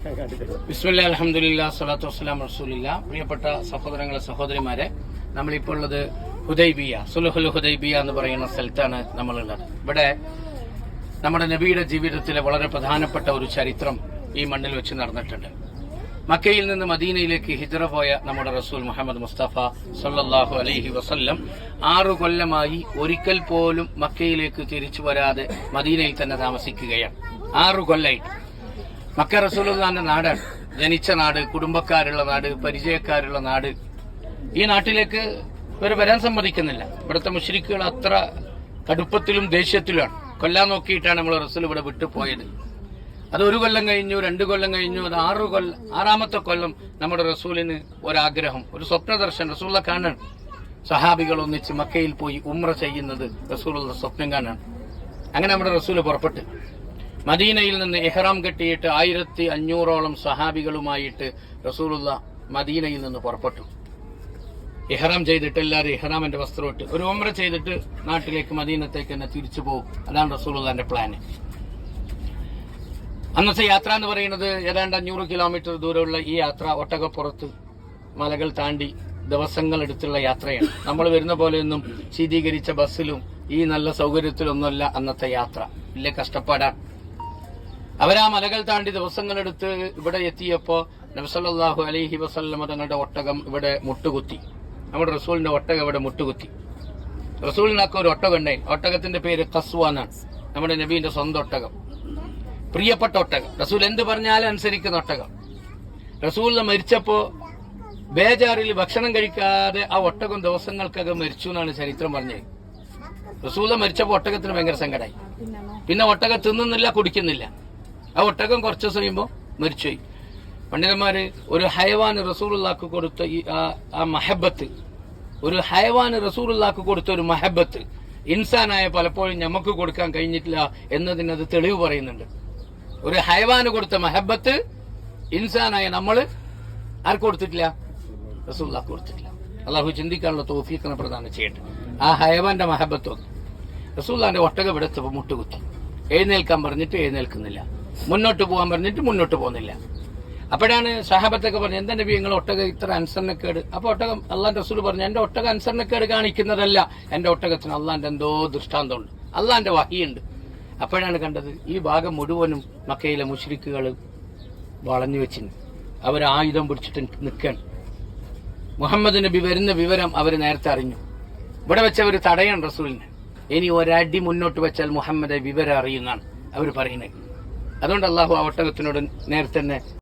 ബിസ്മില്ലാ അൽഹംദുലില്ലാഹ് സ്വലാത്തു വസ്സലാമു റസൂലില്ലാ. പ്രിയപ്പെട്ട സഹോദരങ്ങളെ സഹോദരിമാരെ, നമ്മളിപ്പോൾ ഉള്ളത് ഹുദൈബിയ, സുൽഹുൽ ഹുദൈബിയ എന്ന് പറയുന്ന സ്ഥലത്താണ് നമ്മളുള്ളത്. ഇവിടെ നമ്മുടെ നബിയുടെ ജീവിതത്തിലെ വളരെ പ്രധാനപ്പെട്ട ഒരു ചരിത്രം ഈ മണ്ണിൽ വെച്ച് നടന്നിട്ടുണ്ട്. മക്കയിൽ നിന്ന് മദീനയിലേക്ക് ഹിജ്റ പോയ നമ്മുടെ റസൂൽ മുഹമ്മദ് മുസ്തഫ സല്ലല്ലാഹു അലൈഹി വസല്ലം 6 കൊല്ലമായി ഒരിക്കൽ പോലും മക്കയിലേക്ക് തിരിച്ചു വരാതെ മദീനയിൽ തന്നെ താമസിക്കുകയാണ്. 6 കൊല്ലമായി. മക്ക റസൂലുള്ളാഹിന്റെ നാടാണ്, ജനിച്ച നാട്, കുടുംബക്കാരുള്ള നാട്, പരിചയക്കാരുള്ള നാട്. ഈ നാട്ടിലേക്ക് ഇവർ വരാൻ സമ്മതിക്കുന്നില്ല. ഇവിടുത്തെ മുശ്രിക്കുകൾ അത്ര കടുപ്പത്തിലും ദേഷ്യത്തിലുമാണ്. കൊല്ലാൻ നോക്കിയിട്ടാണ് നമ്മൾ റസൂൽ ഇവിടെ വിട്ടുപോയത്. അത് 1 കൊല്ലം കഴിഞ്ഞു, 2 കൊല്ലം കഴിഞ്ഞു, അത് 6ാമത്തെ കൊല്ലം നമ്മുടെ റസൂലിന് ഒരാഗ്രഹം, ഒരു സ്വപ്നദർശനം റസൂലിനെ കാണാൻ. സഹാബികൾ ഒന്നിച്ച് മക്കയിൽ പോയി ഉംറ ചെയ്യുന്നത് റസൂലുള്ള സ്വപ്നം കാണാൻ. അങ്ങനെ നമ്മുടെ റസൂല് പുറപ്പെട്ടു. മദീനയിൽ നിന്ന് ഇഹ്റാം കെട്ടിയിട്ട് 1500ഓളം സഹാബികളുമായിട്ട് റസൂലുള്ള മദീനയിൽ നിന്ന് പുറപ്പെട്ടു. ഇഹ്റാം ചെയ്തിട്ട് എല്ലാവരും ഇഹ്റാമിന്റെ വസ്ത്രമിട്ട് ഒരു ഉംറ ചെയ്തിട്ട് നാട്ടിലേക്ക് മദീനത്തേക്ക് തന്നെ തിരിച്ചു പോകും. അതാണ് റസൂലുള്ളാഹിന്റെ പ്ലാന്. അന്നത്തെ യാത്ര എന്ന് പറയുന്നത് ഏതാണ്ട് 500 കിലോമീറ്റർ ദൂരമുള്ള ഈ യാത്ര ഒട്ടകപ്പുറത്ത് മലകൾ താണ്ടി ദിവസങ്ങൾ എടുത്തുള്ള യാത്രയാണ്. നമ്മൾ വരുന്ന പോലെയൊന്നും ശീതീകരിച്ച ബസ്സിലും ഈ നല്ല സൗകര്യത്തിലൊന്നുമല്ല അന്നത്തെ യാത്ര. വലിയ കഷ്ടപ്പാടാണ്. അവരാ മലകൾ താണ്ടി ദിവസങ്ങളെടുത്ത് ഇവിടെ എത്തിയപ്പോ നബി സല്ലല്ലാഹു അലൈഹി വസല്ലം തങ്ങളുടെ ഒട്ടകം ഇവിടെ മുട്ടുകുത്തി. നമ്മുടെ റസൂലിന്റെ ഒട്ടകം ഇവിടെ മുട്ടുകുത്തി. റസൂലിനൊക്കെ ഒരു ഒട്ടകം ഉണ്ടായി. ഒട്ടകത്തിന്റെ പേര് ഖസ്വ എന്നാണ്. നമ്മുടെ നബീന്റെ സ്വന്തം ഒട്ടകം, പ്രിയപ്പെട്ട ഒട്ടകം. റസൂൽ എന്ത് പറഞ്ഞാലും അനുസരിക്കുന്ന ഒട്ടകം. റസൂലിനെ മരിച്ചപ്പോ ബേജാറിൽ ഭക്ഷണം കഴിക്കാതെ ആ ഒട്ടകം ദിവസങ്ങൾക്കകം മരിച്ചു എന്നാണ് ചരിത്രം പറഞ്ഞത്. റസൂലിനെ മരിച്ചപ്പോ ഒട്ടകത്തിന് ഭയങ്കര സങ്കടമായി. പിന്നെ ഒട്ടകം തിന്നുന്നില്ല, കുടിക്കുന്നില്ല. ആ ഒട്ടകം കുറച്ച് ദിവസം കഴിയുമ്പോൾ മരിച്ചുപോയി. പണ്ഡിതന്മാര് ഒരു ഹയവാന് റസൂലുള്ളാഹിക്ക് കൊടുത്ത ആ മഹബത്ത്, ഒരു ഹയവാന് റസൂലുള്ളാഹിക്ക് കൊടുത്ത ഒരു മഹബത്ത് ഇൻസാനായ പലപ്പോഴും നമുക്ക് കൊടുക്കാൻ കഴിഞ്ഞിട്ടില്ല എന്നതിനത് തെളിവ് പറയുന്നുണ്ട്. ഒരു ഹയവാന് കൊടുത്ത മഹബത്ത് ഇൻസാനായ നമ്മള് ആർക്ക് കൊടുത്തിട്ടില്ല? റസൂലുള്ളാഹിക്ക് കൊടുത്തിട്ടില്ല. അള്ളാഹു ചിന്തിക്കാനുള്ള തൗഫീഖിനെ പ്രദാനം ചെയ്യട്ടെ. ആ ഹയവാന്റെ മഹബത്തൊന്നും. റസൂലുള്ളാഹിന്റെ ഒട്ടകം എടുത്തപ്പോൾ മുട്ടുകുത്തി. എഴുന്നേൽക്കാൻ പറഞ്ഞിട്ട് എഴുന്നേൽക്കുന്നില്ല, മുന്നോട്ട് പോകാൻ പറഞ്ഞിട്ട് മുന്നോട്ട് പോകുന്നില്ല. അപ്പോഴാണ് സഹാബത്തൊക്കെ പറഞ്ഞു, എന്താ നബി നിങ്ങൾ ഒട്ടകം ഇത്ര അനുസരണക്കേട്? അപ്പൊ ഒട്ടകം അള്ളാന്റെ റസൂൽ പറഞ്ഞു, എന്റെ ഒട്ടകം അനുസരണക്കേട് കാണിക്കുന്നതല്ല, എന്റെ ഒട്ടകത്തിന് അള്ളാന്റെ എന്തോ ദൃഷ്ടാന്തമുണ്ട്, അള്ളാന്റെ വഹിയുണ്ട്. അപ്പോഴാണ് കണ്ടത് ഈ ഭാഗം മുഴുവനും മക്കയിലെ മുശ്രിക്കുകൾ വളഞ്ഞു വെച്ചിന്. അവർ ആയുധം പിടിച്ചിട്ട് നിൽക്കണം. മുഹമ്മദ് നബി വരുന്ന വിവരം അവർ നേരത്തെ അറിഞ്ഞു. ഇവിടെ വെച്ചവർ തടയണം റസൂലിനെ. ഇനി ഒരടി മുന്നോട്ട് വെച്ചാൽ മുഹമ്മദെ വിവരം അറിയുന്നതാണ് അവർ പറയുന്നത്. അതുകൊണ്ട് അള്ളാഹു ആ ഒട്ടകത്തിനോട് നേരത്തെ തന്നെ